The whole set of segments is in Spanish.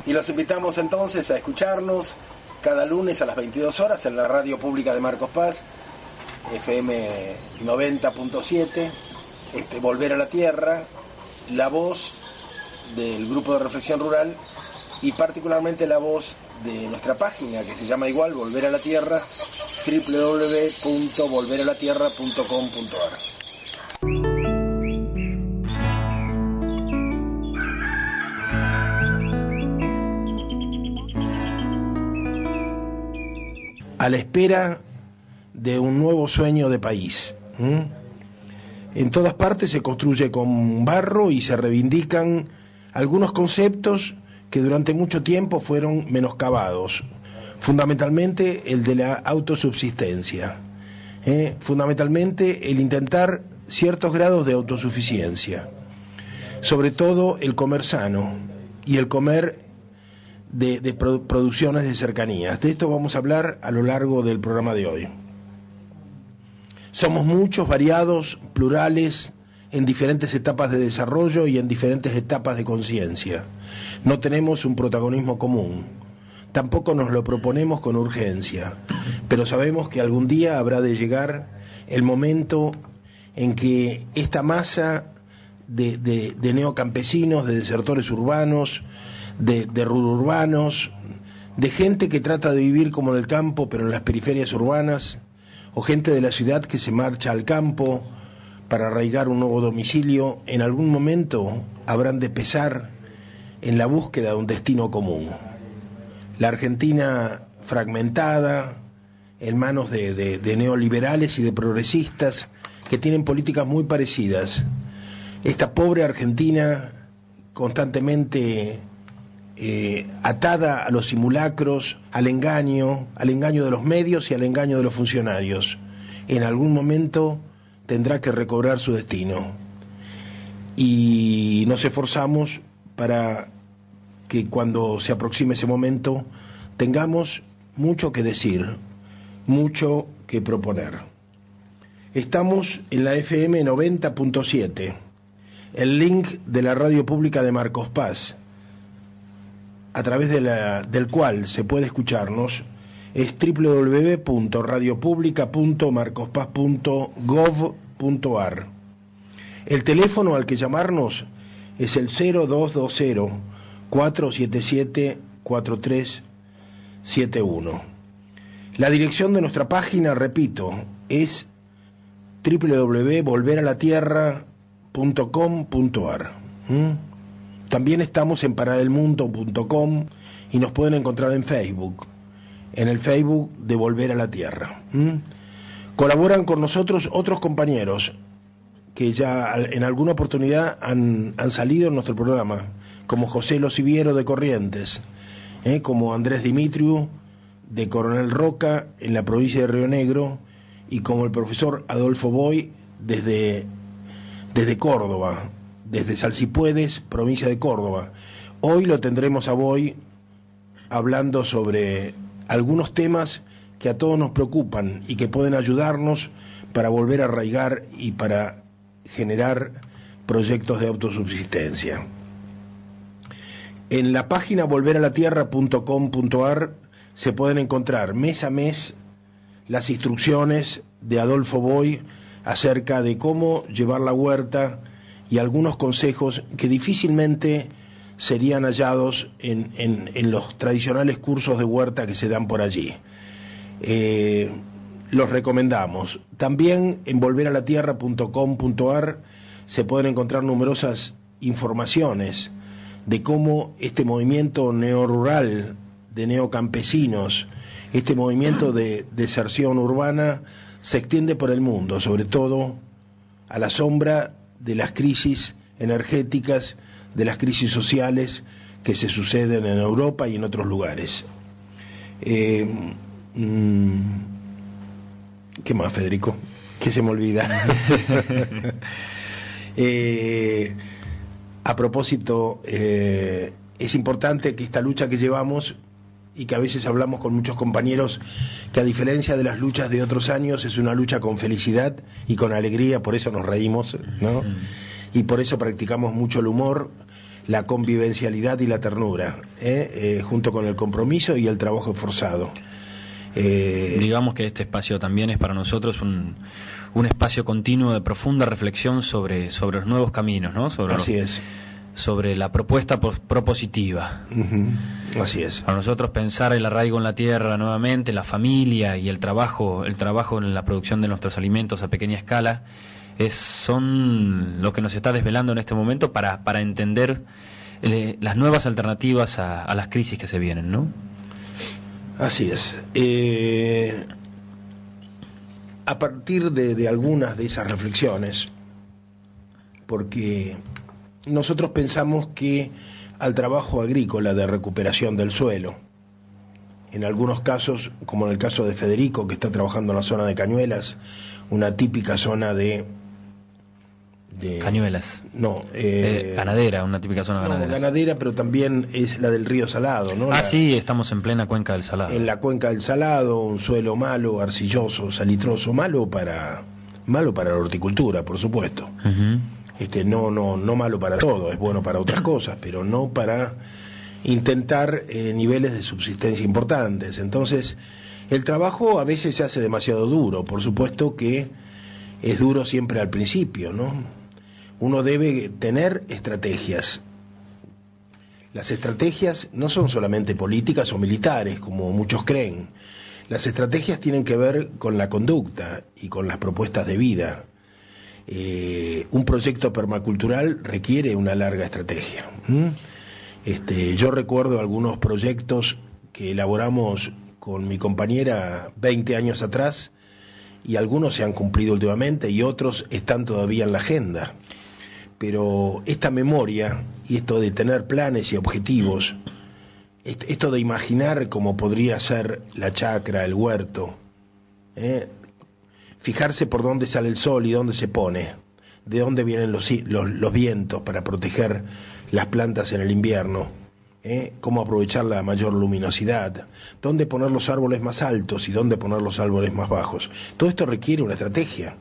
Y los invitamos entonces a escucharnos cada lunes a las 22 horas en la radio pública de Marcos Paz, FM 90.7, Volver a la Tierra, la voz del grupo de reflexión rural y particularmente la voz de nuestra página que se llama igual, Volver a la Tierra, www.volveralatierra.com.ar. A la espera de un nuevo sueño de país. En todas partes se construye con barro y se reivindican algunos conceptos que durante mucho tiempo fueron menoscabados, fundamentalmente el de la autosubsistencia, fundamentalmente el intentar ciertos grados de autosuficiencia, sobre todo el comer sano y el comer de producciones de cercanías. De esto vamos a hablar a lo largo del programa de hoy. Somos muchos, variados, plurales, en diferentes etapas de desarrollo y en diferentes etapas de conciencia. No tenemos un protagonismo común, tampoco nos lo proponemos con urgencia, pero sabemos que algún día habrá de llegar el momento en que esta masa de neocampesinos, de desertores urbanos, de rururbanos, de gente que trata de vivir como en el campo pero en las periferias urbanas, o gente de la ciudad que se marcha al campo para arraigar un nuevo domicilio, en algún momento habrán de pesar en la búsqueda de un destino común. La Argentina fragmentada, en manos de neoliberales y de progresistas que tienen políticas muy parecidas. Esta pobre Argentina constantemente atada a los simulacros, al engaño de los medios y al engaño de los funcionarios. En algún momento tendrá que recobrar su destino. Y nos esforzamos para que cuando se aproxime ese momento tengamos mucho que decir, mucho que proponer. Estamos en la FM 90.7, el link de la radio pública de Marcos Paz, a través del cual se puede escucharnos, es www.radiopublica.marcospaz.gov.ar. El teléfono al que llamarnos es el 0220-477-4371. La dirección de nuestra página, repito, es www.volveralatierra.com.ar. También estamos en paradelmundo.com y nos pueden encontrar en Facebook, en el Facebook de Volver a la Tierra. Colaboran con nosotros otros compañeros que ya en alguna oportunidad han salido en nuestro programa, como José Losiviero de Corrientes, como Andrés Dimitriu de Coronel Roca en la provincia de Río Negro, y como el profesor Adolfo Boy desde Córdoba, desde Salsipuedes, provincia de Córdoba. Hoy lo tendremos a Boy hablando sobre algunos temas que a todos nos preocupan y que pueden ayudarnos para volver a arraigar y para generar proyectos de autosubsistencia. En la página volveralatierra.com.ar se pueden encontrar mes a mes las instrucciones de Adolfo Boy acerca de cómo llevar la huerta y algunos consejos que difícilmente serían hallados en los tradicionales cursos de huerta que se dan por allí. Los recomendamos. También en volveralatierra.com.ar se pueden encontrar numerosas informaciones de cómo este movimiento neorural de neocampesinos, este movimiento de deserción urbana se extiende por el mundo, sobre todo a la sombra de las crisis energéticas, de las crisis sociales que se suceden en Europa y en otros lugares. ¿Qué más, Federico? ¿Qué se me olvida? A propósito, es importante que esta lucha que llevamos, y que a veces hablamos con muchos compañeros, que a diferencia de las luchas de otros años es una lucha con felicidad y con alegría, por eso nos reímos, ¿no? Y por eso practicamos mucho el humor. la convivencialidad y la ternura, junto con el compromiso y el trabajo esforzado. Digamos que este espacio también es para nosotros un espacio continuo de profunda reflexión sobre los nuevos caminos, ¿no? Sobre la propuesta propositiva. Uh-huh. Así es. Para nosotros pensar el arraigo en la tierra nuevamente, la familia y el trabajo en la producción de nuestros alimentos a pequeña escala, son lo que nos está desvelando en este momento para entender las nuevas alternativas a las crisis que se vienen, ¿no? Así es. A partir de algunas de esas reflexiones, porque nosotros pensamos que al trabajo agrícola de recuperación del suelo, en algunos casos, como en el caso de Federico, que está trabajando en la zona de Cañuelas, una típica zona de Cañuelas. No. Ganadera, una típica zona ganadera. No, ganadera, pero también es la del río Salado, ¿no? Sí, estamos en plena cuenca del Salado. En la cuenca del Salado, un suelo malo, arcilloso, salitroso, malo para la horticultura, por supuesto. Uh-huh. No malo para todo, es bueno para otras cosas, pero no para intentar niveles de subsistencia importantes. Entonces, el trabajo a veces se hace demasiado duro, por supuesto que es duro siempre al principio, ¿no? Uno debe tener estrategias. Las estrategias no son solamente políticas o militares, como muchos creen. Las estrategias tienen que ver con la conducta y con las propuestas de vida. Un proyecto permacultural requiere una larga estrategia. Yo recuerdo algunos proyectos que elaboramos con mi compañera 20 años atrás, y algunos se han cumplido últimamente y otros están todavía en la agenda. Pero esta memoria y esto de tener planes y objetivos, esto de imaginar cómo podría ser la chacra, el huerto, fijarse por dónde sale el sol y dónde se pone, de dónde vienen los vientos para proteger las plantas en el invierno, cómo aprovechar la mayor luminosidad, dónde poner los árboles más altos y dónde poner los árboles más bajos. Todo esto requiere una estrategia.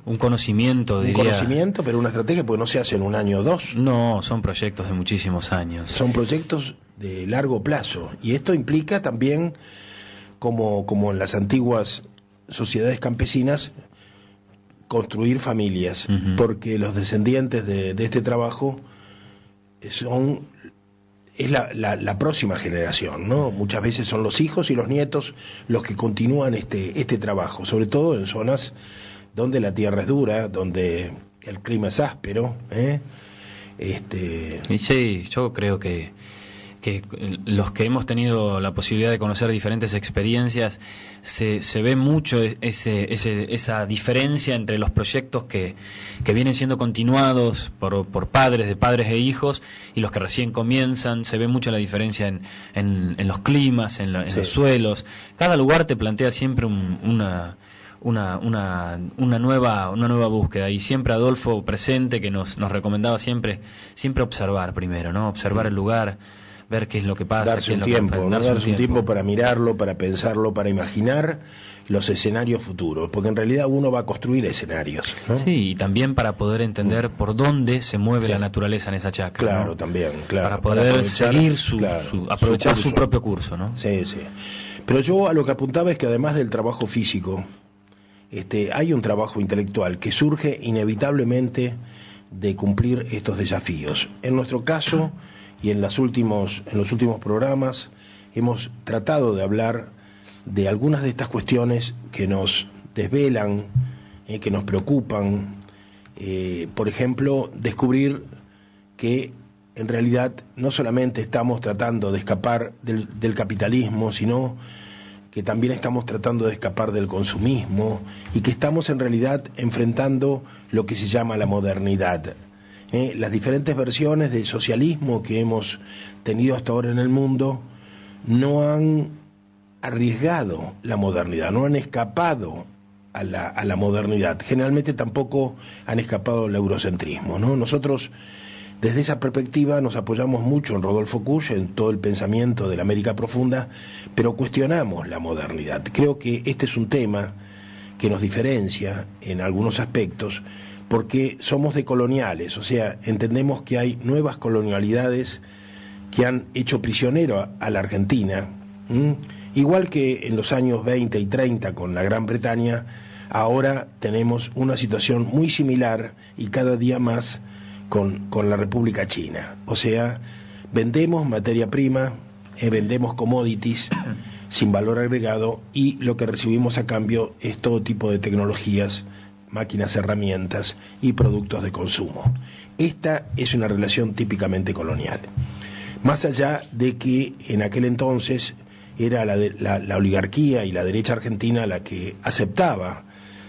Un conocimiento, diría. Un conocimiento, pero una estrategia, porque no se hace en un año o dos. No, son proyectos de muchísimos años. Son proyectos de largo plazo. Y esto implica también, como en las antiguas sociedades campesinas, construir familias, uh-huh. Porque los descendientes de este trabajo es la próxima generación, ¿no? Muchas veces son los hijos y los nietos los que continúan este trabajo, sobre todo en zonas donde la tierra es dura, donde el clima es áspero. Y sí, yo creo que los que hemos tenido la posibilidad de conocer diferentes experiencias, se ve mucho esa diferencia entre los proyectos que vienen siendo continuados por padres, de padres e hijos, y los que recién comienzan. Se ve mucho la diferencia en los climas, en los suelos. Cada lugar te plantea siempre una nueva búsqueda, y siempre Adolfo presente, que nos recomendaba siempre observar primero, ¿no? Observar el lugar, ver qué es lo que pasa, darse un tiempo para mirarlo, para pensarlo, para imaginar los escenarios futuros, porque en realidad uno va a construir escenarios, ¿no? Sí, y también para poder entender por dónde se mueve la naturaleza en esa chacra, claro, ¿no? También, claro, para poder seguir aprovechar su propio curso, ¿no? Sí. Pero yo a lo que apuntaba es que además del trabajo físico, hay un trabajo intelectual que surge inevitablemente de cumplir estos desafíos. En nuestro caso, y en los últimos programas, hemos tratado de hablar de algunas de estas cuestiones que nos desvelan, que nos preocupan. Por ejemplo, descubrir que en realidad no solamente estamos tratando de escapar del capitalismo, sino que también estamos tratando de escapar del consumismo, y que estamos en realidad enfrentando lo que se llama la modernidad. Las diferentes versiones del socialismo que hemos tenido hasta ahora en el mundo no han arriesgado la modernidad, no han escapado a la modernidad. Generalmente tampoco han escapado al eurocentrismo, ¿no? Nosotros, desde esa perspectiva, nos apoyamos mucho en Rodolfo Kusch, en todo el pensamiento de la América profunda, pero cuestionamos la modernidad. Creo que este es un tema que nos diferencia en algunos aspectos, porque somos decoloniales, o sea, entendemos que hay nuevas colonialidades que han hecho prisionero a la Argentina, igual que en los años 20 y 30 con la Gran Bretaña. Ahora tenemos una situación muy similar y cada día más con la República China. O sea, vendemos materia prima, vendemos commodities sin valor agregado, y lo que recibimos a cambio es todo tipo de tecnologías, máquinas, herramientas y productos de consumo. Esta es una relación típicamente colonial. Más allá de que en aquel entonces era la oligarquía y la derecha argentina la que aceptaba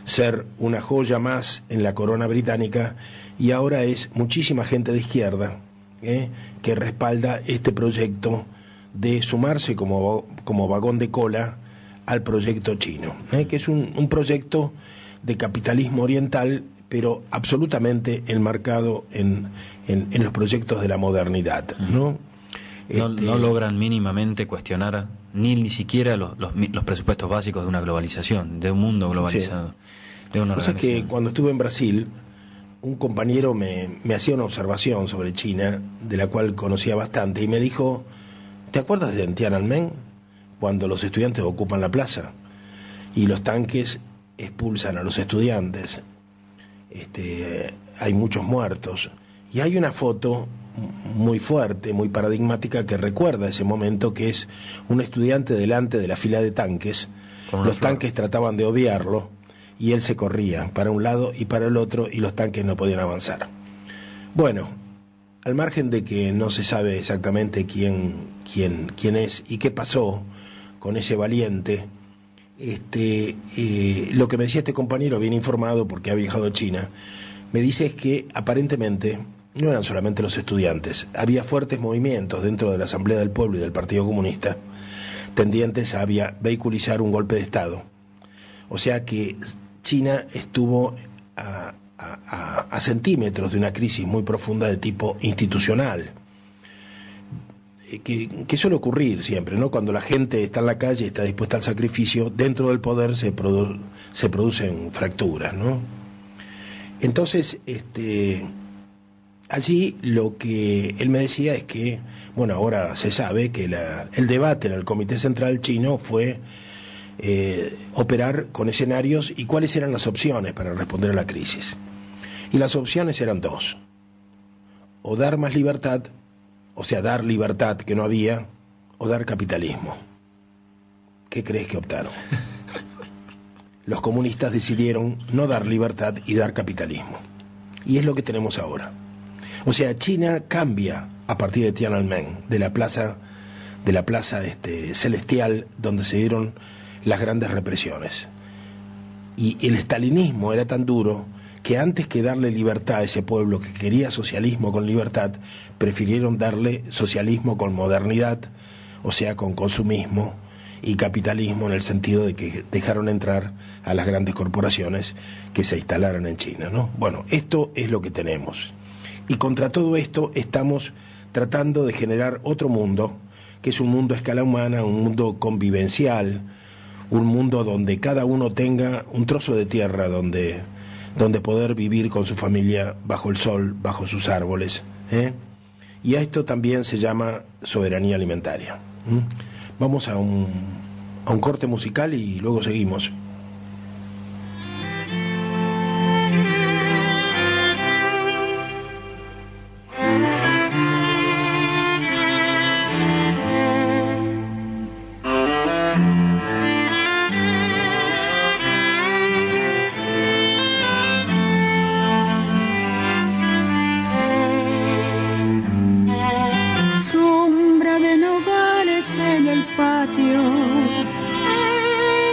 ser una joya más en la corona británica, y ahora es muchísima gente de izquierda que respalda este proyecto de sumarse como vagón de cola al proyecto chino, que es un proyecto de capitalismo oriental, pero absolutamente enmarcado en los proyectos de la modernidad, ¿no? No logran mínimamente cuestionar ni siquiera los presupuestos básicos de una globalización, de un mundo globalizado. Sí. De una organización. Que cuando estuve en Brasil, un compañero me hacía una observación sobre China, de la cual conocía bastante, y me dijo: ¿te acuerdas de Tiananmen? Cuando los estudiantes ocupan la plaza y los tanques expulsan a los estudiantes, hay muchos muertos, y hay una foto muy fuerte, muy paradigmática, que recuerda ese momento, que es un estudiante delante de la fila de tanques. Los tanques trataban de obviarlo y él se corría para un lado y para el otro, y los tanques no podían avanzar. Bueno, al margen de que no se sabe exactamente quién es y qué pasó con ese valiente, lo que me decía este compañero, bien informado porque ha viajado a China, me dice es que aparentemente no eran solamente los estudiantes, había fuertes movimientos dentro de la Asamblea del Pueblo y del Partido Comunista tendientes a vehiculizar un golpe de Estado. O sea que China estuvo a centímetros de una crisis muy profunda de tipo institucional, que suele ocurrir siempre, ¿no? Cuando la gente está en la calle, está dispuesta al sacrificio, dentro del poder se producen fracturas, ¿no? Entonces, allí lo que él me decía es que, bueno, ahora se sabe que el debate en el Comité Central chino fue operar con escenarios y cuáles eran las opciones para responder a la crisis. Y las opciones eran dos: o dar más libertad, o sea, dar libertad que no había, o dar capitalismo. ¿Qué crees que optaron? Los comunistas decidieron no dar libertad y dar capitalismo. Y es lo que tenemos ahora. O sea, China cambia a partir de Tiananmen, de la plaza celestial donde se dieron las grandes represiones. Y el estalinismo era tan duro que antes que darle libertad a ese pueblo que quería socialismo con libertad, prefirieron darle socialismo con modernidad, o sea, con consumismo y capitalismo, en el sentido de que dejaron entrar a las grandes corporaciones que se instalaron en China, ¿no? Bueno, esto es lo que tenemos. Y contra todo esto estamos tratando de generar otro mundo, que es un mundo a escala humana, un mundo convivencial, un mundo donde cada uno tenga un trozo de tierra donde poder vivir con su familia bajo el sol, bajo sus árboles, y a esto también se llama soberanía alimentaria. Vamos a un corte musical y luego seguimos.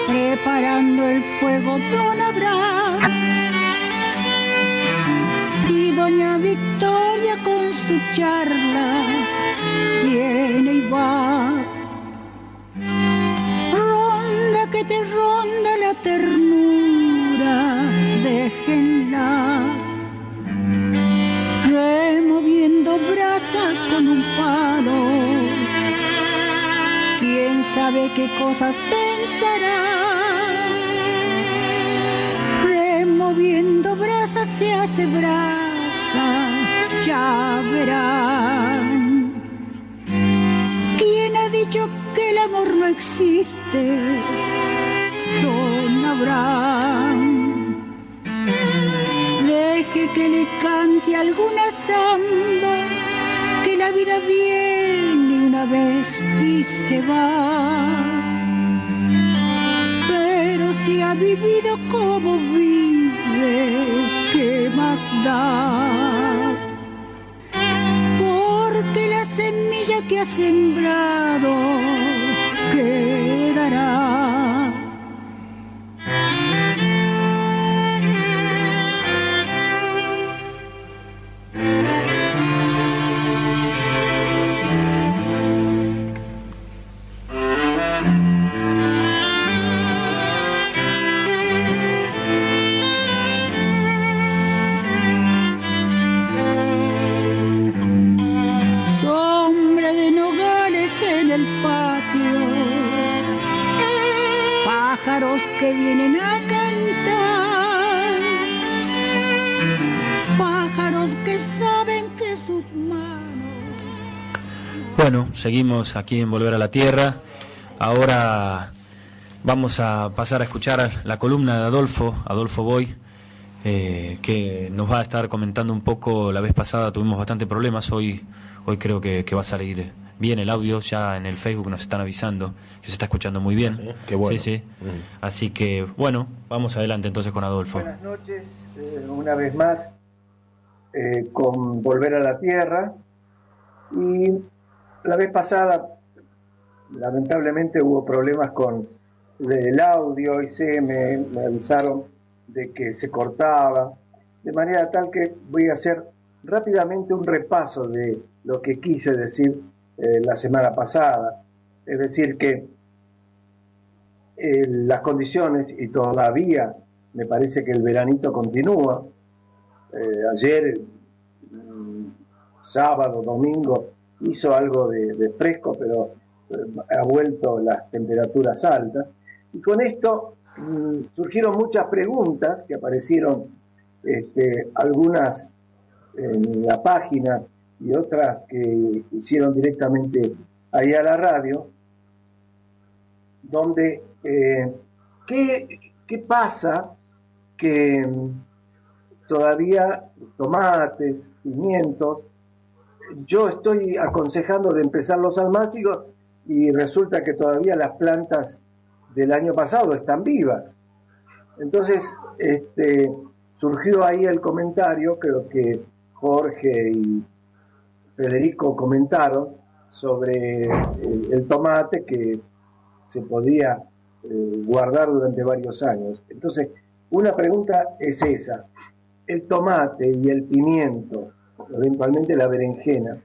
Preparando el fuego don Abraham y doña Victoria con su charla viene y va. Ronda que te ronda la ternura, déjenla removiendo brasas con un palo. ¿Quién sabe qué cosas pensará? Removiendo brasas se hace hace brasa, ya verán. ¿Quién ha dicho que el amor no existe? Don Abraham. Deje que le cante alguna samba, que la vida viene una vez y se va. Pero si ha vivido como vive, ¿qué más da? Porque la semilla que ha sembrado quedará. Pájaros que vienen a cantar, pájaros que saben que sus manos. Bueno, seguimos aquí en Volver a la Tierra. Ahora vamos a pasar a escuchar la columna de Adolfo Boy, que nos va a estar comentando un poco. La vez pasada tuvimos bastante problemas, hoy creo que va a salir bien el audio. Ya en el Facebook nos están avisando que se está escuchando muy bien. ¿Sí? Qué bueno. Sí. Así que, bueno, vamos adelante entonces con Adolfo. Buenas noches, una vez más, con Volver a la Tierra. Y la vez pasada, lamentablemente, hubo problemas con el audio y me avisaron de que se cortaba, de manera tal que voy a hacer rápidamente un repaso de lo que quise decir la semana pasada. Es decir, que las condiciones, y todavía me parece que el veranito continúa. Ayer, sábado, domingo, hizo algo de fresco, pero ha vuelto las temperaturas altas. Y con esto surgieron muchas preguntas que aparecieron, algunas en la página y otras que hicieron directamente ahí a la radio, donde ¿qué pasa que todavía tomates, pimientos, yo estoy aconsejando de empezar los almácigos y resulta que todavía las plantas del año pasado están vivas? Entonces surgió ahí el comentario, creo que Jorge y Federico comentaron sobre el tomate, que se podía guardar durante varios años. Entonces, una pregunta es esa: ¿el tomate y el pimiento, eventualmente la berenjena,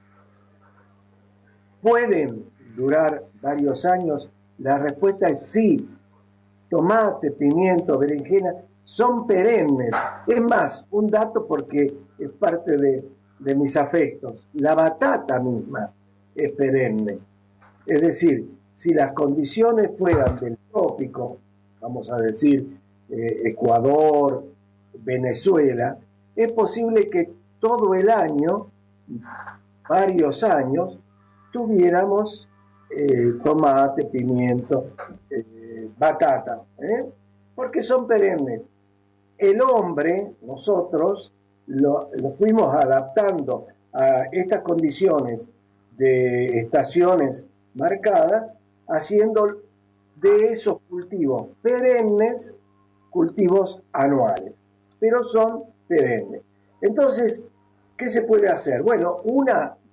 pueden durar varios años? La respuesta es sí. Tomate, pimiento, berenjena son perennes. Es más, un dato porque es parte de mis afectos: la batata misma es perenne. Es decir, si las condiciones fueran del trópico, vamos a decir Ecuador, Venezuela, es posible que todo el año, varios años, tuviéramos tomate, pimiento, batata, porque son perennes. El hombre, nosotros, lo fuimos adaptando a estas condiciones de estaciones marcadas, haciendo de esos cultivos perennes cultivos anuales, pero son perennes. Entonces, ¿qué se puede hacer? Bueno,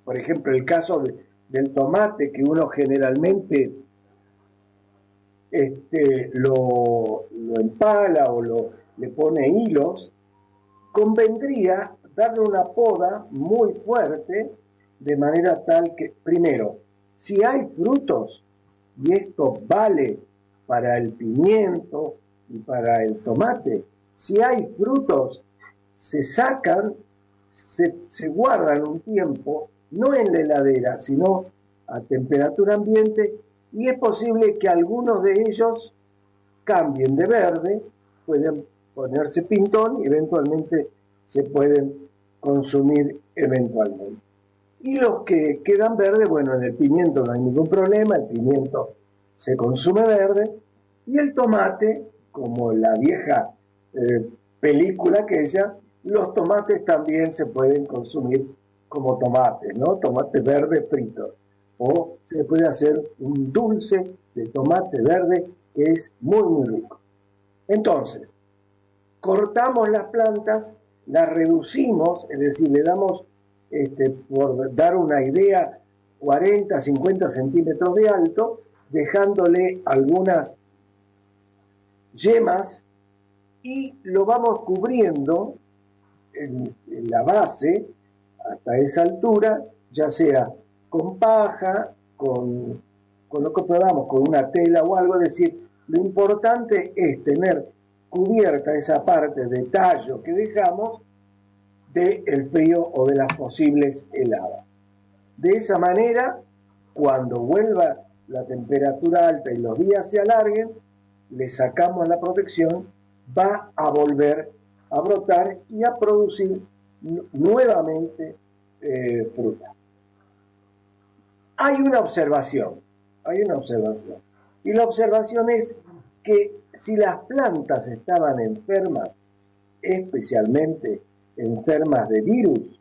por ejemplo, el caso del tomate, que uno generalmente lo empala o le pone hilos, convendría darle una poda muy fuerte, de manera tal que, primero, si hay frutos, y esto vale para el pimiento y para el tomate, si hay frutos, se sacan, se guardan un tiempo, no en la heladera, sino a temperatura ambiente, y es posible que algunos de ellos cambien de verde, pueden ponerse pintón y eventualmente se pueden consumir eventualmente. Y los que quedan verdes, bueno, en el pimiento no hay ningún problema, el pimiento se consume verde, y el tomate, como la vieja película aquella, los tomates también se pueden consumir como tomates, ¿no? Tomates verdes fritos. O se puede hacer un dulce de tomate verde que es muy, muy rico. Entonces, cortamos las plantas, las reducimos, es decir, le damos, por dar una idea, 40, 50 centímetros de alto, dejándole algunas yemas, y lo vamos cubriendo en la base hasta esa altura, ya sea con paja, con lo que podamos, con una tela o algo. Es decir, lo importante es tener cubierta esa parte de tallo que dejamos del frío o de las posibles heladas. De esa manera, cuando vuelva la temperatura alta y los días se alarguen, le sacamos la protección, va a volver a brotar y a producir nuevamente fruta. Hay una observación, y la observación es que si las plantas estaban enfermas, especialmente enfermas de virus,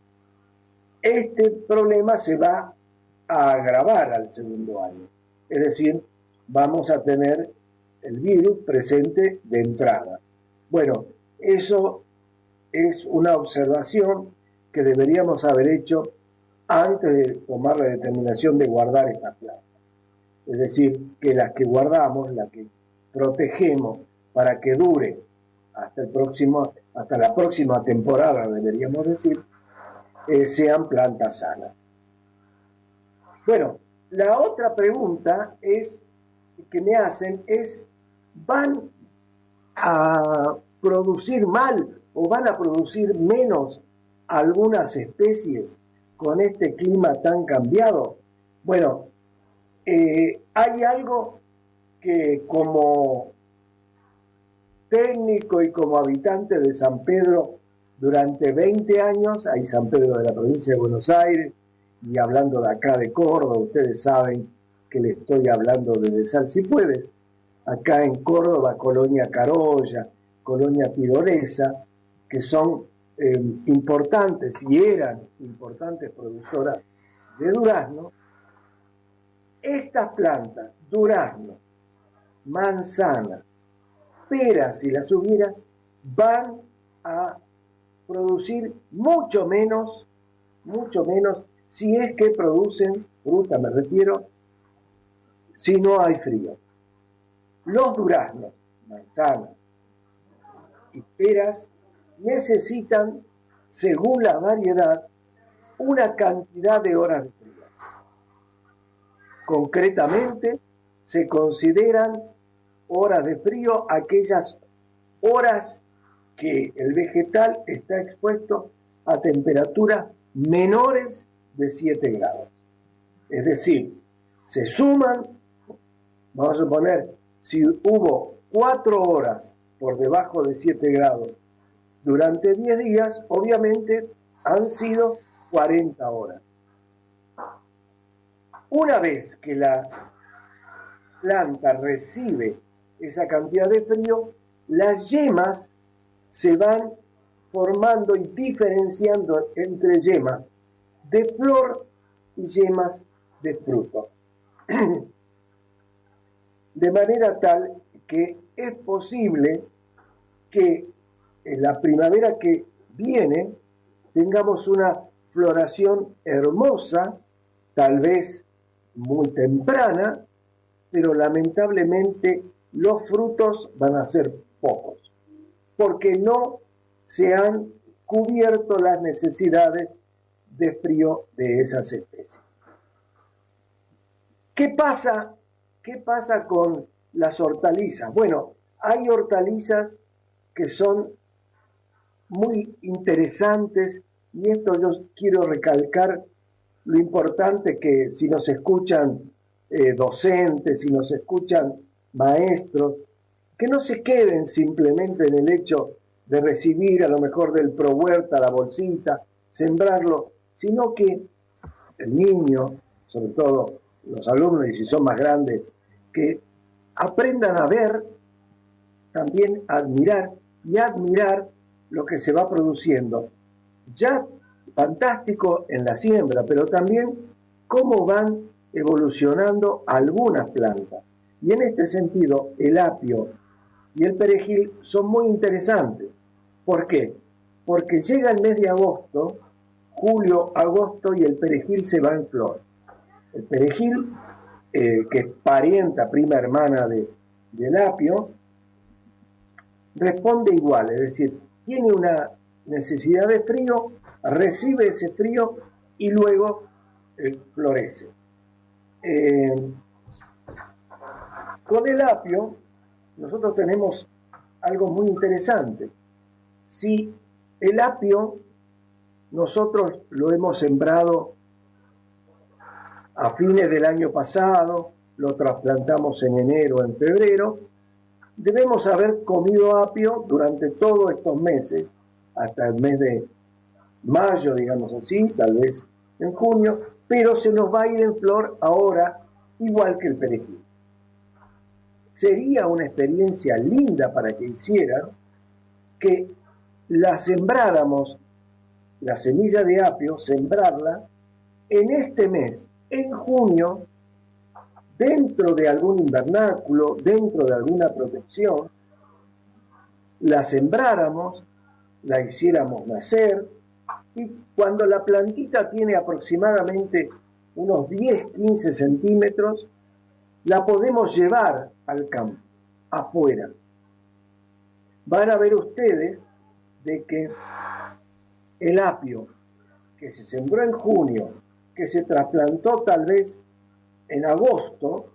este problema se va a agravar al segundo año. Es decir, vamos a tener el virus presente de entrada. Bueno, eso es una observación que deberíamos haber hecho antes de tomar la determinación de guardar estas plantas. Es decir, que las que guardamos, las que protegemos para que dure hasta la próxima temporada, deberíamos decir, sean plantas sanas. Bueno, la otra pregunta que me hacen es, ¿van a producir mal o van a producir menos algunas especies con este clima tan cambiado? Bueno, hay algo que como técnico y como habitante de San Pedro durante 20 años, hay San Pedro de la provincia de Buenos Aires, y hablando de acá de Córdoba, ustedes saben que le estoy hablando de Sal Si Puedes, acá en Córdoba, Colonia Carolla, Colonia Tirolesa, que son importantes y eran importantes productoras de durazno. Estas plantas, durazno, manzana, peras, si las hubiera, van a producir mucho menos si es que producen fruta, me refiero, si no hay frío. Los duraznos, manzanas y peras necesitan, según la variedad, una cantidad de horas de frío. Concretamente, se consideran horas de frío aquellas horas que el vegetal está expuesto a temperaturas menores de 7 grados. Es decir, se suman, vamos a suponer, si hubo 4 horas por debajo de 7 grados durante 10 días, obviamente han sido 40 horas. Una vez que la planta recibe esa cantidad de frío, las yemas se van formando y diferenciando entre yemas de flor y yemas de fruto. De manera tal que es posible que en la primavera que viene tengamos una floración hermosa, tal vez muy temprana, pero lamentablemente los frutos van a ser pocos, porque no se han cubierto las necesidades de frío de esas especies. ¿Qué pasa con las hortalizas? Bueno, hay hortalizas que son muy interesantes, y esto yo quiero recalcar lo importante que si nos escuchan docentes, si nos escuchan maestros, que no se queden simplemente en el hecho de recibir a lo mejor del ProHuerta la bolsita, sembrarlo, sino que el niño, sobre todo los alumnos, y si son más grandes, que aprendan a ver, también a admirar y admirar lo que se va produciendo. Ya fantástico en la siembra, pero también cómo van evolucionando algunas plantas. Y en este sentido, el apio y el perejil son muy interesantes. ¿Por qué? Porque llega el mes de agosto, julio, agosto, y el perejil se va en flor. El perejil, que es parienta, prima hermana del apio, responde igual, es decir, tiene una necesidad de frío, recibe ese frío y luego florece. Con el apio nosotros tenemos algo muy interesante. Si el apio nosotros lo hemos sembrado a fines del año pasado, lo trasplantamos en enero o en febrero, debemos haber comido apio durante todos estos meses, hasta el mes de mayo, digamos así, tal vez en junio, pero se nos va a ir en flor ahora, igual que el perejil. Sería una experiencia linda para que hicieran que la sembráramos, la semilla de apio, sembrarla en este mes, en junio, dentro de algún invernáculo, dentro de alguna protección, la sembráramos, la hiciéramos nacer, y cuando la plantita tiene aproximadamente unos 10-15 centímetros, la podemos llevar al campo, afuera. Van a ver ustedes de que el apio que se sembró en junio, que se trasplantó tal vez en agosto,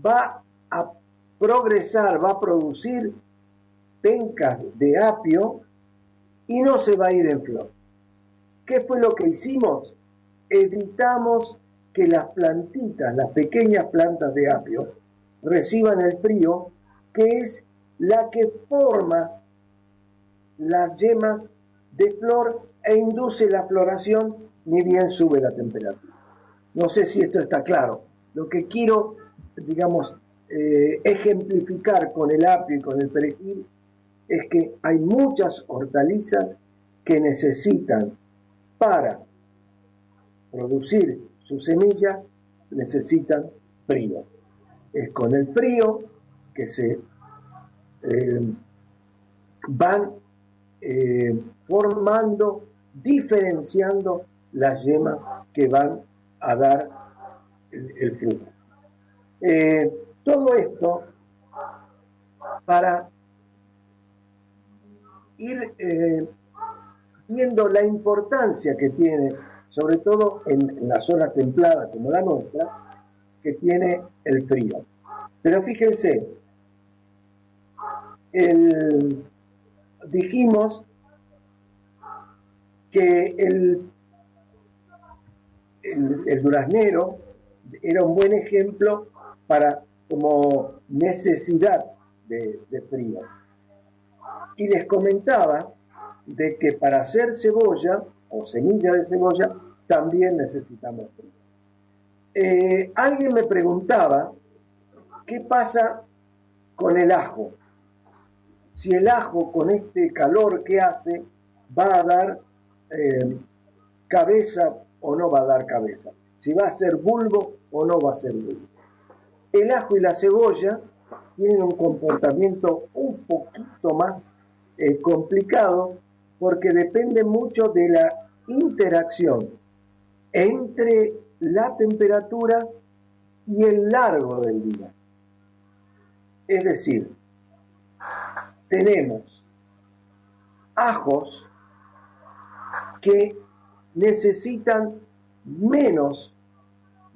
va a progresar, va a producir pencas de apio y no se va a ir en flor. ¿Qué fue lo que hicimos? Evitamos que las plantitas, las pequeñas plantas de apio, reciban el frío, que es la que forma las yemas de flor e induce la floración, ni bien sube la temperatura. No sé si esto está claro. Lo que quiero, digamos, ejemplificar con el apio y con el perejil es que hay muchas hortalizas que necesitan, para producir su semilla, necesitan frío. Es con el frío que se van formando, diferenciando las yemas que van a dar el fruto. Todo esto para ir viendo la importancia que tiene, sobre todo en las zonas templadas como la nuestra, que tiene el frío. Pero fíjense, dijimos que el duraznero era un buen ejemplo para como necesidad de frío. Y les comentaba de que para hacer cebolla o semilla de cebolla también necesitamos frío. Alguien me preguntaba qué pasa con el ajo. Si el ajo con este calor que hace va a dar cabeza o no va a dar cabeza. Si va a ser bulbo o no va a ser bulbo. El ajo y la cebolla tienen un comportamiento un poquito más complicado, porque depende mucho de la interacción entre la temperatura y el largo del día. Es decir, tenemos ajos que necesitan menos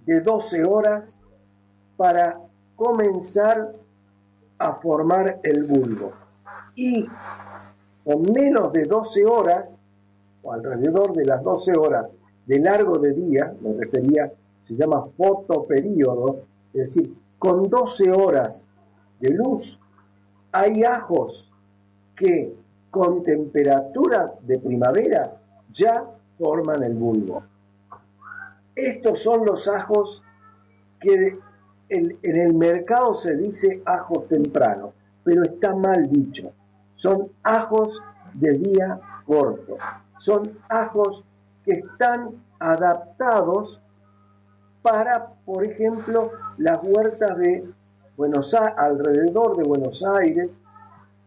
de 12 horas para comenzar a formar el bulbo, y con menos de 12 horas o alrededor de las 12 horas de largo de día, me refería, se llama fotoperíodo, es decir, con 12 horas de luz, hay ajos que con temperatura de primavera ya forman el bulbo. Estos son los ajos que en el mercado se dice ajos tempranos, pero está mal dicho. Son ajos de día corto. Son ajos que están adaptados para, por ejemplo, las huertas de Buenos Aires, alrededor de Buenos Aires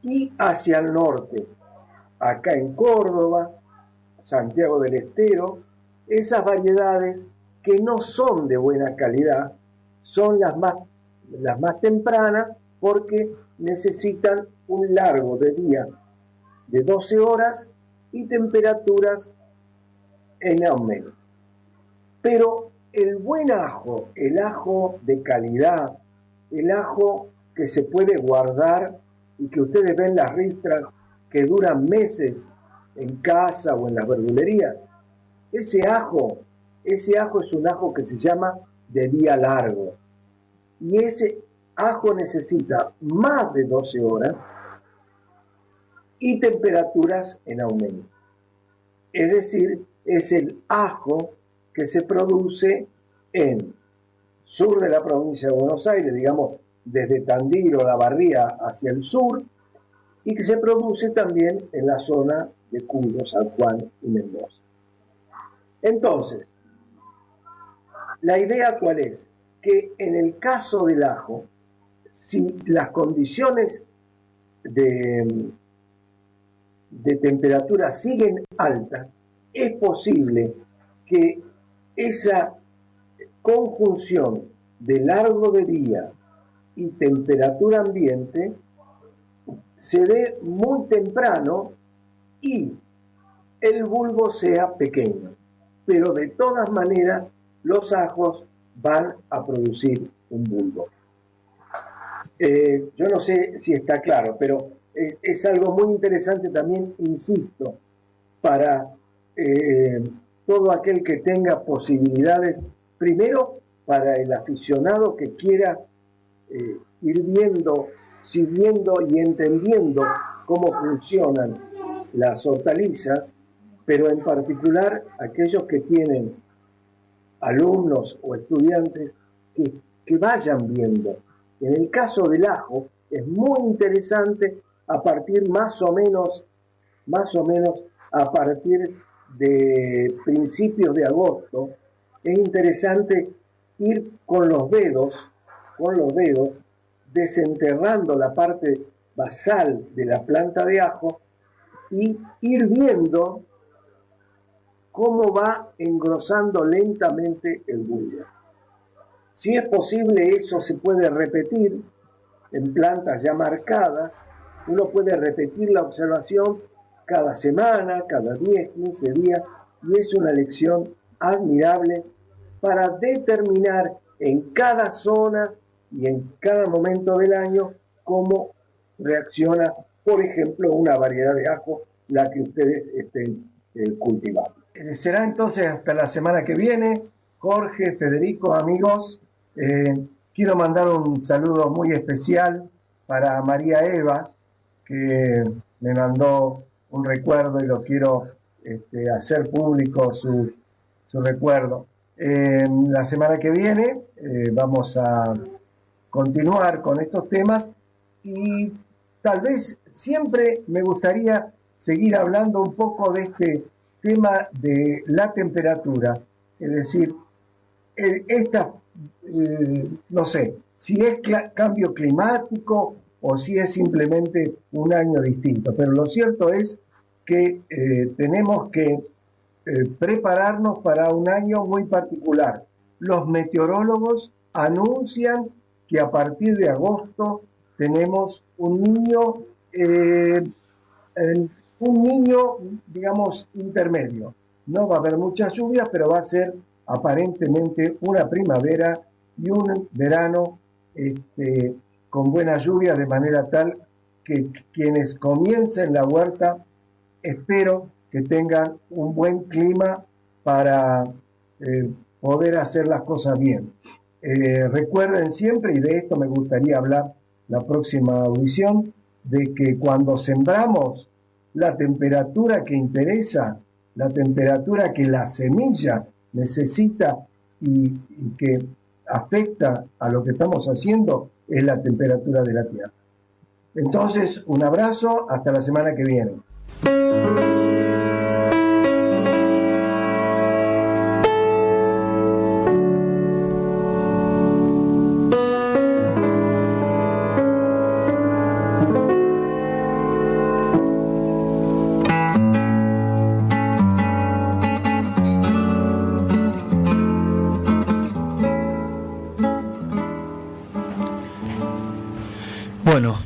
y hacia el norte. Acá en Córdoba, Santiago del Estero, esas variedades que no son de buena calidad son las más tempranas porque necesitan un largo de día de 12 horas y temperaturas en aumento. Pero el buen ajo, el ajo de calidad, el ajo que se puede guardar y que ustedes ven las ristras que duran meses en casa o en las verdulerías, ese ajo es un ajo que se llama de día largo. Y ese ajo necesita más de 12 horas y temperaturas en aumento. Es decir, es el ajo que se produce en sur de la provincia de Buenos Aires, digamos, desde Tandil o La Barría hacia el sur, y que se produce también en la zona de Cuyo, San Juan y Mendoza. Entonces, la idea ¿cuál es? Que en el caso del ajo, si las condiciones de temperatura siguen altas, es posible que esa conjunción de largo de día y temperatura ambiente se dé muy temprano y el bulbo sea pequeño. Pero de todas maneras, los ajos van a producir un bulbo. Yo no sé si está claro, pero es algo muy interesante también, insisto, para todo aquel que tenga posibilidades, primero para el aficionado que quiera ir viendo, siguiendo y entendiendo cómo funcionan las hortalizas, pero en particular aquellos que tienen alumnos o estudiantes que vayan viendo. En el caso del ajo es muy interesante a partir más o menos a partir de principios de agosto, es interesante ir con los dedos, desenterrando la parte basal de la planta de ajo y ir viendo cómo va engrosando lentamente el bulbo. Si es posible, eso se puede repetir en plantas ya marcadas. Uno puede repetir la observación cada semana, cada 10, 15 días, y es una lección admirable para determinar en cada zona y en cada momento del año cómo reacciona, por ejemplo, una variedad de ajo, la que ustedes estén cultivando. Será entonces hasta la semana que viene. Jorge, Federico, amigos, quiero mandar un saludo muy especial para María Eva, que me mandó un recuerdo y lo quiero hacer público su recuerdo. La semana que viene vamos a continuar con estos temas y tal vez siempre me gustaría seguir hablando un poco de este tema de la temperatura, es decir, no sé, si es cambio climático o si es simplemente un año distinto, pero lo cierto es que tenemos que prepararnos para un año muy particular. Los meteorólogos anuncian que a partir de agosto tenemos un niño, digamos, intermedio. No va a haber muchas lluvias, pero va a ser aparentemente una primavera y un verano con buena lluvia, de manera tal que quienes comiencen la huerta, espero que tengan un buen clima para poder hacer las cosas bien. Recuerden siempre, y de esto me gustaría hablar la próxima audición, de que cuando sembramos la temperatura que interesa, la temperatura que la semilla necesita y que afecta a lo que estamos haciendo, es la temperatura de la tierra. Entonces, un abrazo, hasta la semana que viene. Bueno,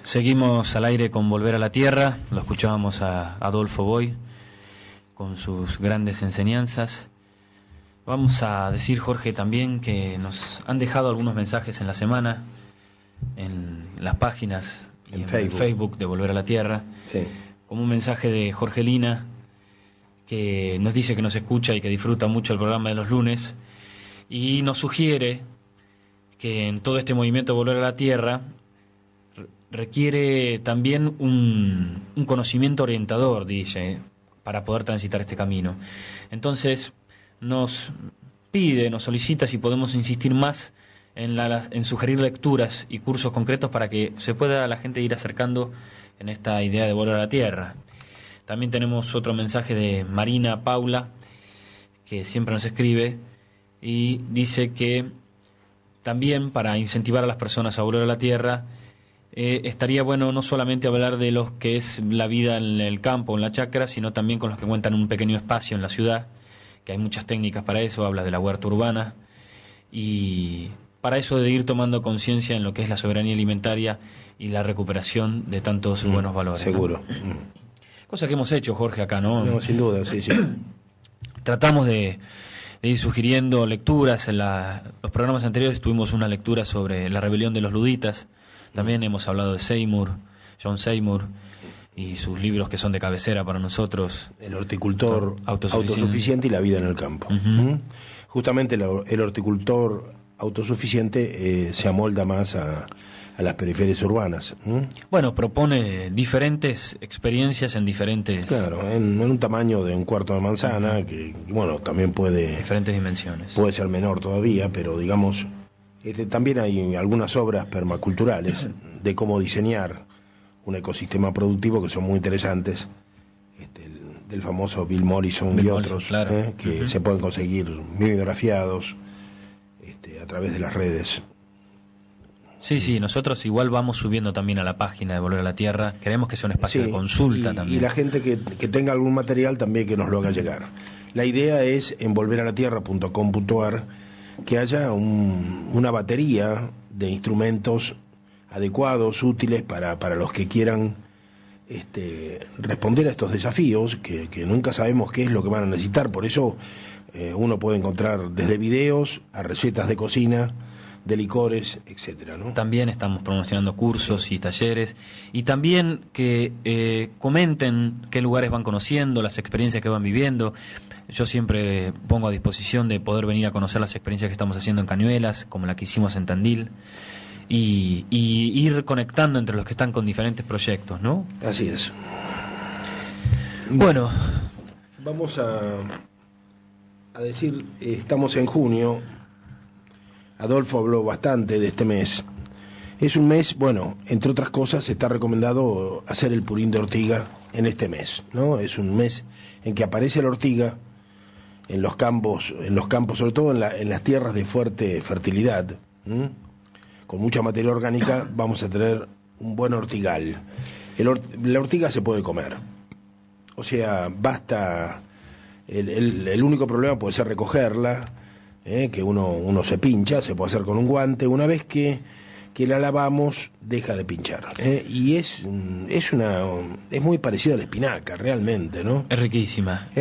seguimos al aire con Volver a la Tierra. Lo escuchábamos a Adolfo Boy con sus grandes enseñanzas. Vamos a decir, Jorge, también que nos han dejado algunos mensajes en la semana en las páginas y en Facebook de Volver a la Tierra. Sí. Como un mensaje de Jorgelina, que nos dice que nos escucha y que disfruta mucho el programa de los lunes, y nos sugiere que en todo este movimiento de Volver a la Tierra requiere también un conocimiento orientador, dice, para poder transitar este camino. Entonces nos pide, nos solicita si podemos insistir más en sugerir lecturas y cursos concretos para que se pueda la gente ir acercando en esta idea de volver a la tierra. También tenemos otro mensaje de Marina Paula, que siempre nos escribe y dice que también para incentivar a las personas a volver a la tierra, estaría bueno no solamente hablar de lo que es la vida en el campo, en la chacra, sino también con los que cuentan un pequeño espacio en la ciudad, que hay muchas técnicas para eso, habla de la huerta urbana, y para eso de ir tomando conciencia en lo que es la soberanía alimentaria y la recuperación de tantos buenos valores. Seguro. ¿No? Cosa que hemos hecho, Jorge, acá, ¿no? No, sin duda, sí, sí. Tratamos de ir sugiriendo lecturas. En los programas anteriores tuvimos una lectura sobre la rebelión de los luditas. También hemos hablado de Seymour, John Seymour, y sus libros que son de cabecera para nosotros. El horticultor autosuficiente y la vida en el campo. Justamente el horticultor autosuficiente se amolda más a las periferias urbanas. Bueno, propone diferentes experiencias en diferentes... Claro, en un tamaño de un cuarto de manzana, que bueno, también puede... Diferentes dimensiones. Puede ser menor todavía, pero digamos... también hay algunas obras permaculturales de cómo diseñar un ecosistema productivo que son muy interesantes, del famoso Bill Morrison y otros, claro. Que se pueden conseguir mimeografiados a través de las redes. Sí, nosotros igual vamos subiendo también a la página de Volver a la Tierra. Queremos que sea un espacio de consulta también. Y la gente que tenga algún material también que nos lo haga llegar. La idea es en volveralatierra.com.ar que haya una batería de instrumentos adecuados, útiles para los que quieran responder a estos desafíos, que nunca sabemos qué es lo que van a necesitar. Por eso uno puede encontrar desde videos a recetas de cocina, de licores, etcétera, ¿no? También estamos promocionando cursos y talleres, y también que comenten qué lugares van conociendo, las experiencias que van viviendo. Yo siempre pongo a disposición de poder venir a conocer las experiencias que estamos haciendo en Cañuelas, como la que hicimos en Tandil, y ir conectando entre los que están con diferentes proyectos, ¿no? Así es. Bueno, vamos a decir, estamos en junio. Adolfo habló bastante de este mes. Es un mes, bueno, entre otras cosas, está recomendado hacer el purín de ortiga en este mes, ¿no? Es un mes en que aparece la ortiga en los campos, sobre todo en las tierras de fuerte fertilidad, con mucha materia orgánica, vamos a tener un buen ortigal. La ortiga se puede comer, o sea, basta, el único problema puede ser recogerla, que uno se pincha, se puede hacer con un guante. Una vez que la lavamos, deja de pinchar, y es muy parecida a la espinaca, realmente, ¿no? Es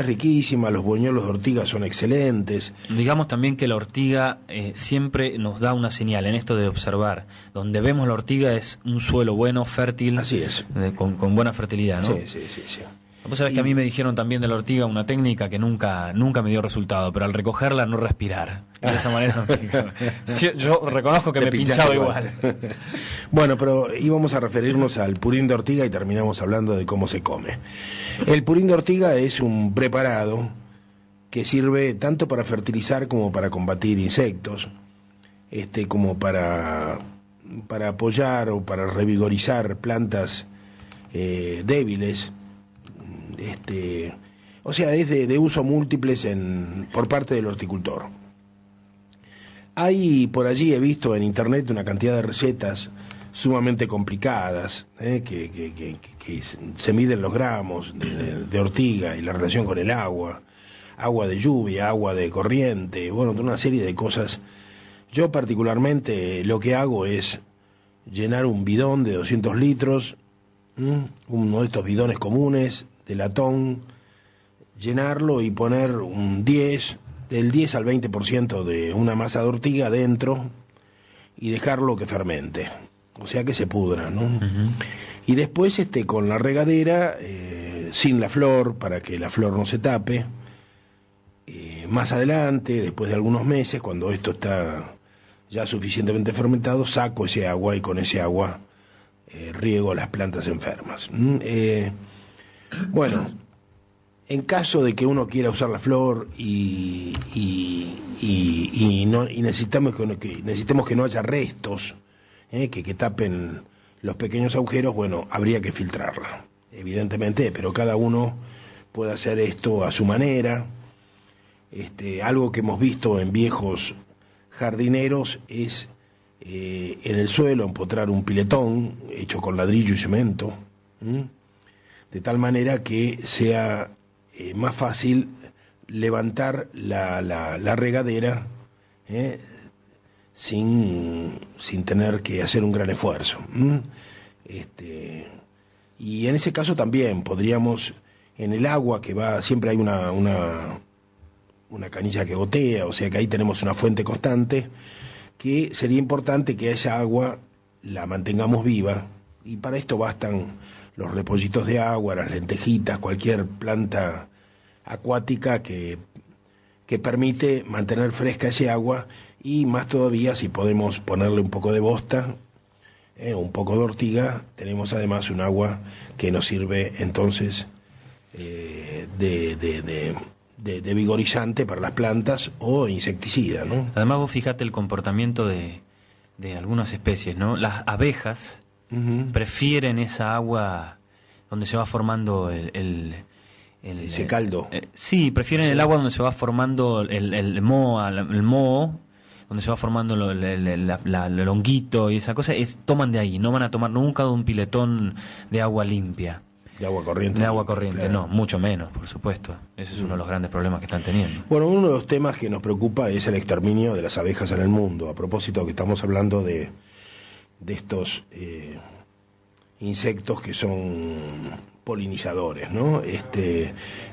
riquísima, los buñuelos de ortiga son excelentes. Digamos también que la ortiga siempre nos da una señal en esto de observar. Donde vemos la ortiga es un suelo bueno, fértil. Así es. Con buena fertilidad, ¿no? Sí. Vos sabés que a mí me dijeron también de la ortiga una técnica que nunca me dio resultado, pero al recogerla no respirar. De esa manera yo reconozco que me pinchaba igual. Bueno, pero íbamos a referirnos al purín de ortiga y terminamos hablando de cómo se come. El purín de ortiga es un preparado que sirve tanto para fertilizar como para combatir insectos, como para apoyar o para revigorizar plantas débiles. O sea, es de uso múltiples por parte del horticultor. Hay por allí, he visto en internet una cantidad de recetas sumamente complicadas, que se miden los gramos de ortiga y la relación con el agua de lluvia, agua de corriente, bueno, una serie de cosas. Yo particularmente lo que hago es llenar un bidón de 200 litros, uno de estos bidones comunes de latón, llenarlo y poner del 10 al 20% de una masa de ortiga dentro y dejarlo que fermente, o sea que se pudra, ¿no? Uh-huh. Y después con la regadera, sin la flor, para que la flor no se tape. Más adelante, después de algunos meses, cuando esto está ya suficientemente fermentado, saco ese agua y con ese agua riego las plantas enfermas. Bueno, en caso de que uno quiera usar la flor y necesitemos que no haya restos que tapen los pequeños agujeros, bueno, habría que filtrarla, evidentemente, pero cada uno puede hacer esto a su manera. Algo que hemos visto en viejos jardineros es en el suelo empotrar un piletón hecho con ladrillo y cemento, de tal manera que sea más fácil levantar la regadera sin tener que hacer un gran esfuerzo. Y en ese caso también podríamos, en el agua que va, siempre hay una canilla que gotea, o sea que ahí tenemos una fuente constante, que sería importante que esa agua la mantengamos viva, y para esto bastan los repollitos de agua, las lentejitas, cualquier planta acuática que permite mantener fresca ese agua, y más todavía si podemos ponerle un poco de bosta, un poco de ortiga, tenemos además un agua que nos sirve entonces de vigorizante para las plantas o insecticida, ¿no? Además vos fijate el comportamiento de algunas especies, ¿no? Las abejas prefieren esa agua donde se va formando ese caldo. Sí, prefieren el agua donde se va formando el moho, donde se va formando el honguito y esa cosa, toman de ahí, no van a tomar nunca de un piletón de agua limpia. De agua corriente. De agua corriente, claro. No, mucho menos, por supuesto. Ese es uno de los grandes problemas que están teniendo. Bueno, uno de los temas que nos preocupa es el exterminio de las abejas en el mundo. A propósito que estamos hablando de estos insectos que son polinizadores, ¿no?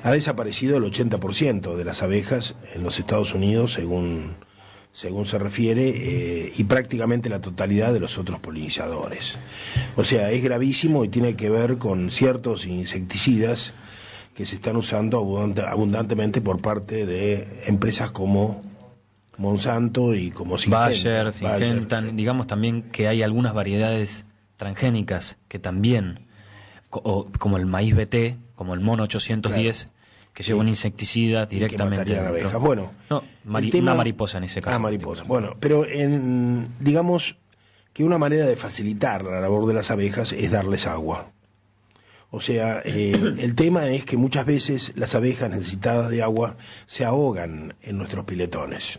Ha desaparecido el 80% de las abejas en los Estados Unidos, según se refiere, y prácticamente la totalidad de los otros polinizadores. O sea, es gravísimo y tiene que ver con ciertos insecticidas que se están usando abundantemente por parte de empresas como Monsanto y como Bayer, Syngenta. Digamos también que hay algunas variedades transgénicas que también, como el maíz BT, como el mono 810, claro, que lleva un insecticida directamente. Que matarían abejas. Bueno, no, una mariposa en ese caso. Mariposa. Bueno, pero digamos que una manera de facilitar la labor de las abejas es darles agua. O sea, el tema es que muchas veces las abejas necesitadas de agua se ahogan en nuestros piletones.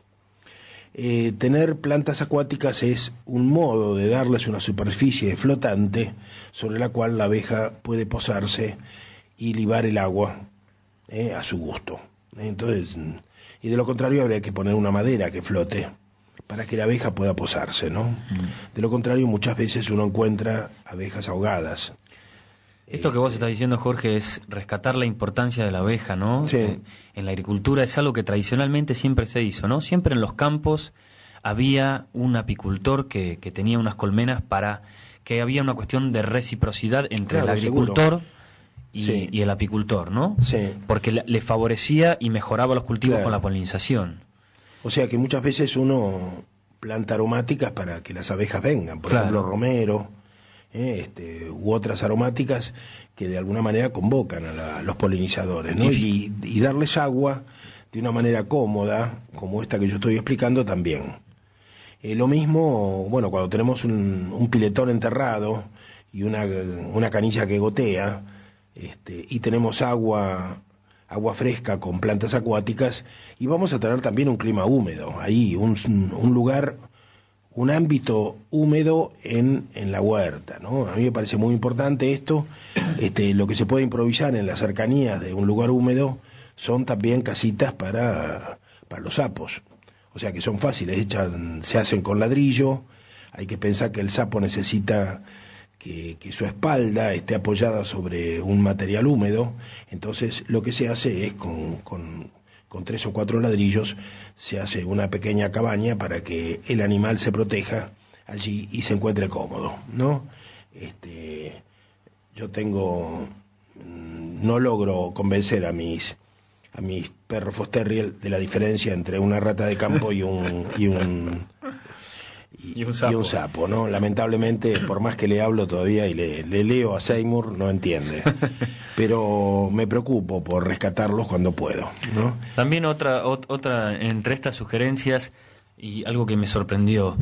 Tener plantas acuáticas es un modo de darles una superficie flotante sobre la cual la abeja puede posarse y libar el agua a su gusto. Entonces, y de lo contrario habría que poner una madera que flote para que la abeja pueda posarse, ¿no? De lo contrario, muchas veces uno encuentra abejas ahogadas. Esto que vos estás diciendo, Jorge, es rescatar la importancia de la abeja, ¿no? Sí. En la agricultura es algo que tradicionalmente siempre se hizo, ¿no? Siempre en los campos había un apicultor que tenía unas colmenas, para que había una cuestión de reciprocidad entre el agricultor y el apicultor, ¿no? Sí. Porque le favorecía y mejoraba los cultivos Claro. con la polinización. O sea que muchas veces uno planta aromáticas para que las abejas vengan, por Claro. ejemplo romero, u otras aromáticas que de alguna manera convocan a los polinizadores, ¿no? Y darles agua de una manera cómoda, como esta que yo estoy explicando también. Lo mismo, bueno, cuando tenemos un piletón enterrado y una canilla que gotea, y tenemos agua fresca con plantas acuáticas, y vamos a tener también un clima húmedo, ahí un lugar, un ámbito húmedo en la huerta, ¿no? A mí me parece muy importante esto. Lo que se puede improvisar en las cercanías de un lugar húmedo son también casitas para los sapos, o sea que son fáciles, se hacen con ladrillo. Hay que pensar que el sapo necesita que su espalda esté apoyada sobre un material húmedo, entonces lo que se hace es con 3 o 4 ladrillos se hace una pequeña cabaña para que el animal se proteja allí y se encuentre cómodo, ¿no? Yo no logro convencer a mis perros Fosterrier de la diferencia entre una rata de campo y un sapo, ¿no? Lamentablemente, por más que le hablo todavía y le leo a Seymour, no entiende. Pero me preocupo por rescatarlos cuando puedo, ¿no? También otra entre estas sugerencias, y algo que me sorprendió,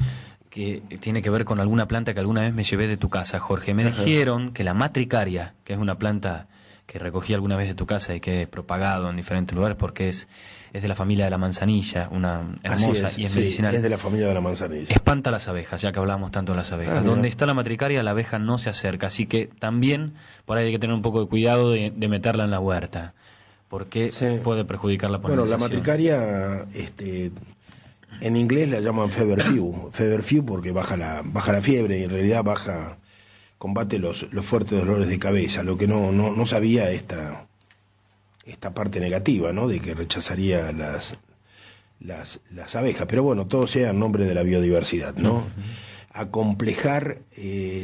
que tiene que ver con alguna planta que alguna vez me llevé de tu casa, Jorge. Me dijeron que la matricaria, que es una planta que recogí alguna vez de tu casa y que he propagado en diferentes lugares porque es de la familia de la manzanilla, una hermosa y es medicinal. Es de la familia de la manzanilla. Espanta las abejas, ya que hablamos tanto de las abejas. Donde está la matricaria, la abeja no se acerca, así que también por ahí hay que tener un poco de cuidado de meterla en la huerta, porque puede perjudicar la polinización. Bueno, la matricaria, en inglés la llaman feverfew porque baja la fiebre y en realidad combate los fuertes dolores de cabeza. Lo que no sabía esta parte negativa, ¿no? De que rechazaría las abejas, pero bueno, todo sea en nombre de la biodiversidad, ¿no? Acomplejar,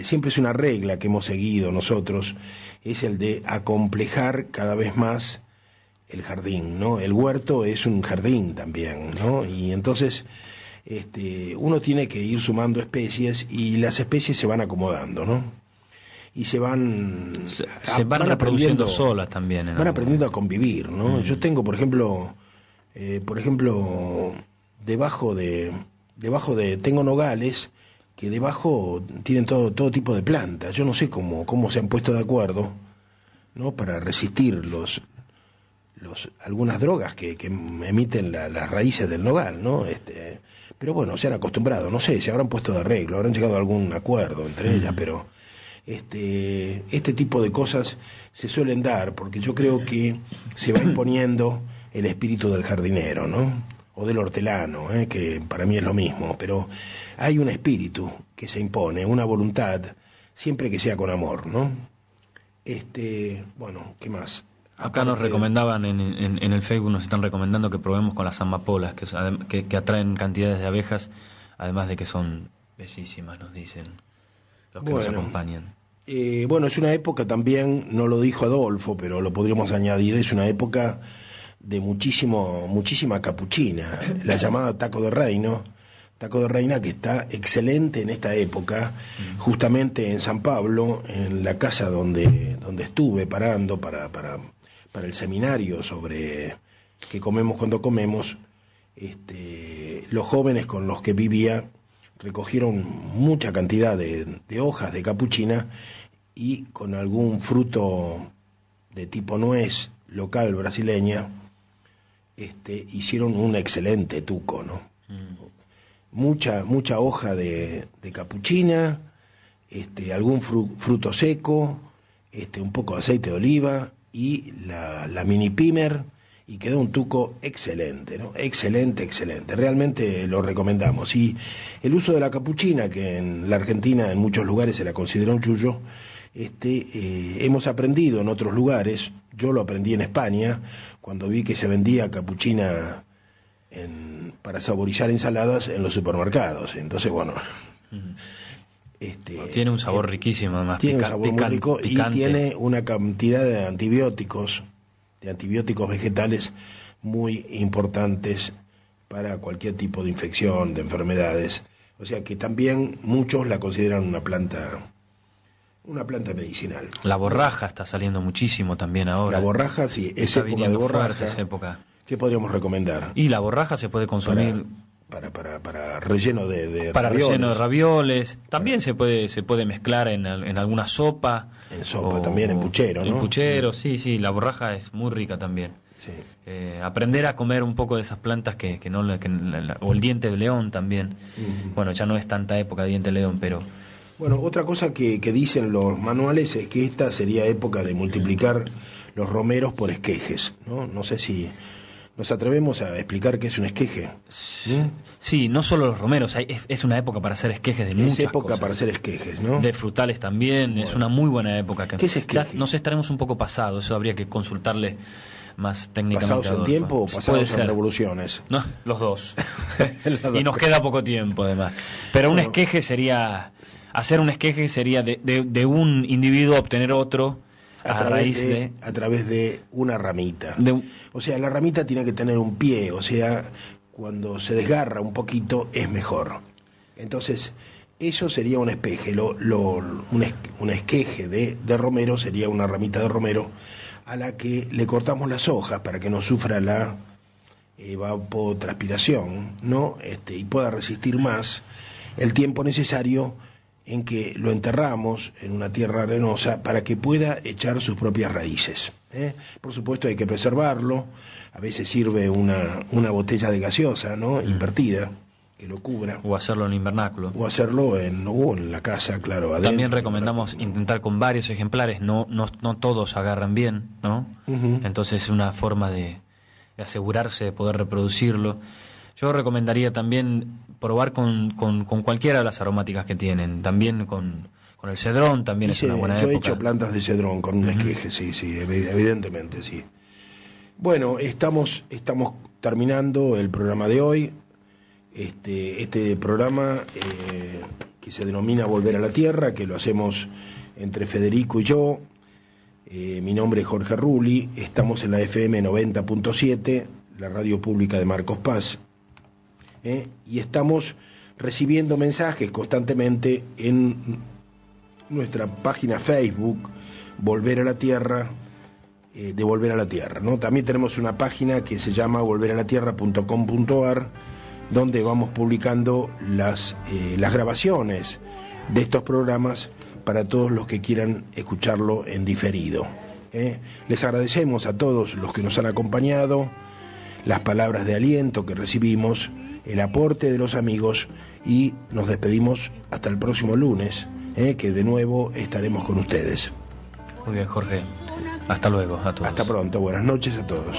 siempre es una regla que hemos seguido nosotros, es el de acomplejar cada vez más el jardín, ¿no? El huerto es un jardín también, ¿no? Y entonces uno tiene que ir sumando especies y las especies se van acomodando, ¿no? Y se van reproduciendo solas también. Van aprendiendo a convivir, ¿no? Yo tengo, por ejemplo, tengo nogales que debajo tienen todo tipo de plantas. Yo no sé cómo se han puesto de acuerdo, ¿no? Para resistir algunas drogas que emiten las raíces del nogal, ¿no? Pero bueno, se han acostumbrado, no sé, se habrán puesto de arreglo, habrán llegado a algún acuerdo entre ellas, pero este tipo de cosas se suelen dar porque yo creo que se va imponiendo el espíritu del jardinero, ¿no? O del hortelano, que para mí es lo mismo, pero hay un espíritu que se impone, una voluntad, siempre que sea con amor, ¿no? Bueno, ¿qué más? Acá nos recomendaban en el Facebook, nos están recomendando que probemos con las amapolas, que atraen cantidades de abejas, además de que son bellísimas, nos dicen los que nos acompañan. Bueno, es una época también, no lo dijo Adolfo, pero lo podríamos añadir, es una época de muchísima capuchina, la llamada taco de reina, que está excelente en esta época, justamente en San Pablo, en la casa donde estuve parando para el seminario sobre qué comemos cuando comemos. Los jóvenes con los que vivía recogieron mucha cantidad de hojas de capuchina y con algún fruto de tipo nuez local brasileña hicieron un excelente tuco, ¿no? Mucha hoja de capuchina, algún fruto seco, un poco de aceite de oliva y la mini pimer, y quedó un tuco excelente, ¿no? Excelente. Realmente lo recomendamos. Y el uso de la capuchina, que en la Argentina en muchos lugares se la considera un chullo, hemos aprendido en otros lugares. Yo lo aprendí en España cuando vi que se vendía capuchina para saborizar ensaladas en los supermercados. Entonces, bueno, Tiene un sabor riquísimo, además. Tiene un sabor muy rico picante. y tiene una cantidad de antibióticos vegetales muy importantes para cualquier tipo de infección, de enfermedades. O sea que también muchos la consideran una planta medicinal. La borraja está saliendo muchísimo también ahora. La borraja, sí, es está época de borraja. Es época. ¿Qué podríamos recomendar? Y la borraja se puede consumir para relleno de para ravioles. Relleno de ravioles. También se puede mezclar en alguna sopa. En sopa también, en puchero, ¿no? En puchero, sí, la borraja es muy rica también. Sí. Aprender a comer un poco de esas plantas o el diente de león también. Uh-huh. Bueno, ya no es tanta época de diente de león, pero... Bueno, otra cosa que dicen los manuales es que esta sería época de multiplicar los romeros por esquejes, ¿no? No sé si nos atrevemos a explicar qué es un esqueje. Sí, no solo los romeros, es una época para hacer esquejes de muchas cosas. Es época para hacer esquejes, ¿no? De frutales también, bueno. Es una muy buena época. ¿Qué es esqueje? Nos estaremos un poco pasados, eso habría que consultarle más técnicamente. ¿Pasados en tiempo o pasados en revoluciones? No, los dos. Y nos queda poco tiempo, además. Pero un esqueje sería... Hacer un esqueje sería de un individuo obtener otro a través de una ramita. O sea, la ramita tiene que tener un pie, o sea, cuando se desgarra un poquito es mejor. Entonces, eso sería un espeje. Un esqueje de romero sería una ramita de romero a la que le cortamos las hojas para que no sufra la evapotranspiración, ¿no? Y pueda resistir más el tiempo necesario en que lo enterramos en una tierra arenosa para que pueda echar sus propias raíces. Por supuesto hay que preservarlo, a veces sirve una botella de gaseosa, ¿no? Invertida, que lo cubra. O hacerlo en invernáculo. O hacerlo en la casa, claro, adentro. También recomendamos intentar con varios ejemplares, no todos agarran bien, ¿no? Uh-huh. Entonces es una forma de asegurarse de poder reproducirlo. Yo recomendaría también probar con cualquiera de las aromáticas que tienen, también con el cedrón también es una buena época. Yo he hecho plantas de cedrón con un esqueje, sí, evidentemente, sí. Bueno, estamos terminando el programa de hoy, este programa que se denomina Volver a la Tierra, que lo hacemos entre Federico y yo. Mi nombre es Jorge Rulli, estamos en la FM 90.7, la radio pública de Marcos Paz. Y estamos recibiendo mensajes constantemente en nuestra página Facebook Volver a la Tierra, de Volver a la Tierra, ¿no? También tenemos una página que se llama volveralatierra.com.ar, donde vamos publicando las grabaciones de estos programas para todos los que quieran escucharlo en diferido. Les agradecemos a todos los que nos han acompañado, las palabras de aliento que recibimos, el aporte de los amigos, y nos despedimos hasta el próximo lunes, que de nuevo estaremos con ustedes. Muy bien, Jorge. Hasta luego a todos. Hasta pronto. Buenas noches a todos.